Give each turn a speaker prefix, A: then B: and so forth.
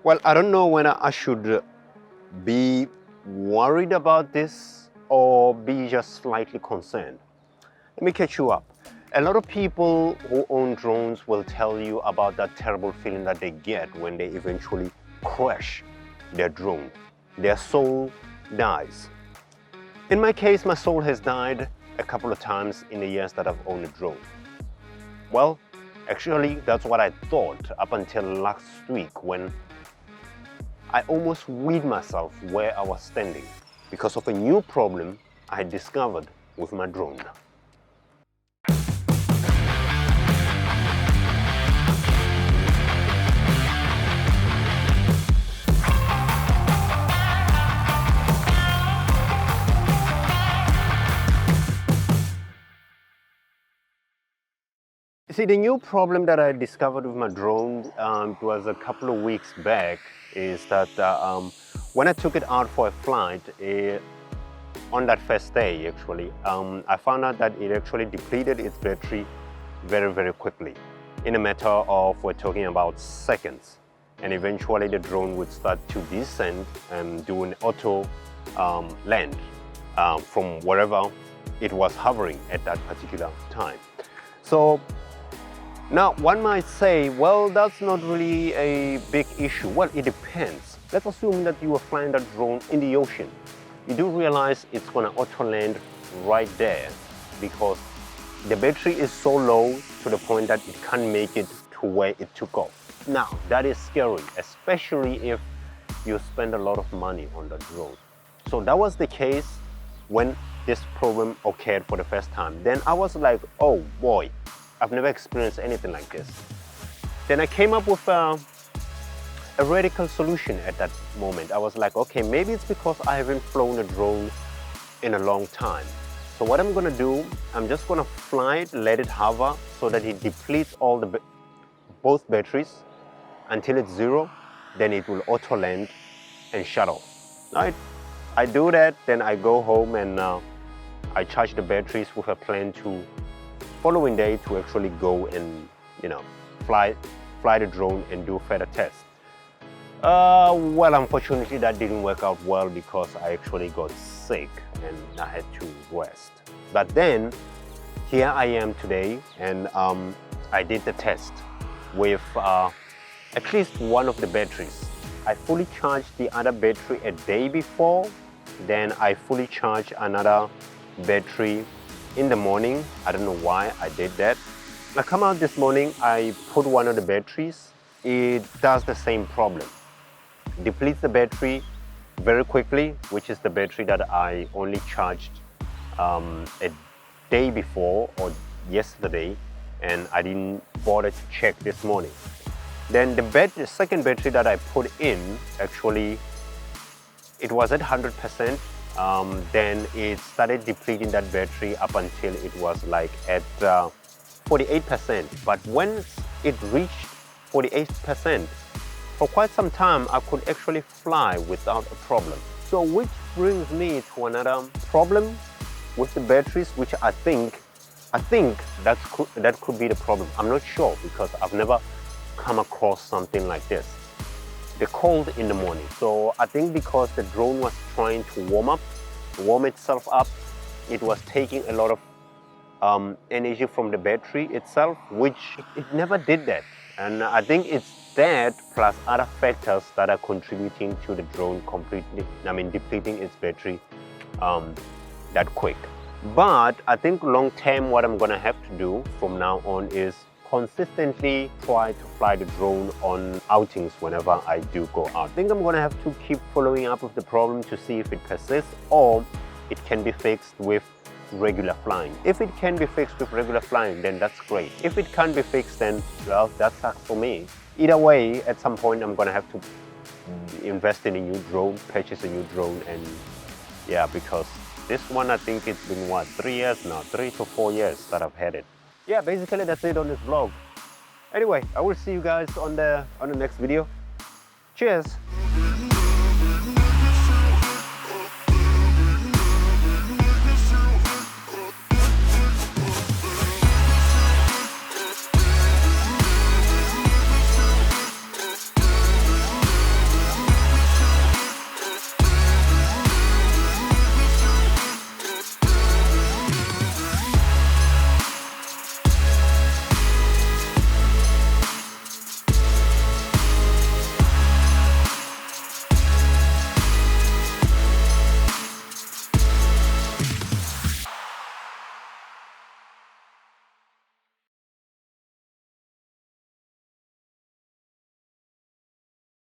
A: Well, I don't know whether I should be worried about this or be just slightly concerned. Let me catch you up. A lot of people who own drones will tell you about that terrible feeling that they get when they eventually crash their drone. Their soul dies. In my case, my soul has died a couple of times in the years that I've owned a drone. Well, actually, that's what I thought up until last week when I almost weed myself where I was standing because of a new problem I had discovered with my drone. See, the new problem that I discovered with my drone was a couple of weeks back is that when I took it out for a flight, on that first day actually, I found out that it actually depleted its battery very, very quickly. In a matter of, we're talking about seconds. And eventually the drone would start to descend and do an auto land from wherever it was hovering at that particular time. So now, one might say, well, that's not really a big issue. Well, it depends. Let's assume that you are flying that drone in the ocean. You do realize it's going to auto-land right there because the battery is so low to the point that it can't make it to where it took off. Now, that is scary, especially if you spend a lot of money on the drone. So that was the case when this problem occurred for the first time. Then I was like, oh boy, I've never experienced anything like this. Then I came up with a radical solution at that moment. I was like, okay, maybe it's because I haven't flown a drone in a long time. So what I'm gonna do, I'm just gonna fly it, let it hover so that it depletes all both batteries until it's zero, then it will auto land and shut off. Right? I do that, then I go home and I charge the batteries with a plan to following day to actually go and fly the drone and do further tests. Well, unfortunately that didn't work out well because I actually got sick and I had to rest. But then here I am today and I did the test with at least one of the batteries. I fully charged the other battery a day before, then I fully charged another battery in the morning. I don't know why I did that. I come out this morning, I put one of the batteries. It does the same problem. Depletes the battery very quickly, which is the battery that I only charged a day before or yesterday, and I didn't bother to check this morning. Then the second battery that I put in, actually, it was at 100%. Then it started depleting that battery up until it was like at 48%. But once it reached 48%, for quite some time I could actually fly without a problem. So which brings me to another problem with the batteries, which I think that could be the problem. I'm not sure because I've never come across something like this. The cold in the morning. So I think because the drone was trying to warm itself up, it was taking a lot of energy from the battery itself, which it never did that. And I think it's that plus other factors that are contributing to the drone depleting its battery that quick. But I think long term what I'm gonna have to do from now on is consistently try to fly the drone on outings whenever I do go out. I think I'm gonna have to keep following up with the problem to see if it persists or it can be fixed with regular flying. If it can be fixed with regular flying, then that's great. If it can't be fixed, then well, that sucks for me. Either way, at some point I'm gonna have to invest in a new drone, purchase a new drone, and yeah, because this one, I think it's been what, 3 years now, 3 to 4 years that I've had it. Yeah, basically that's it on this vlog. Anyway, I will see you guys on the next video. Cheers.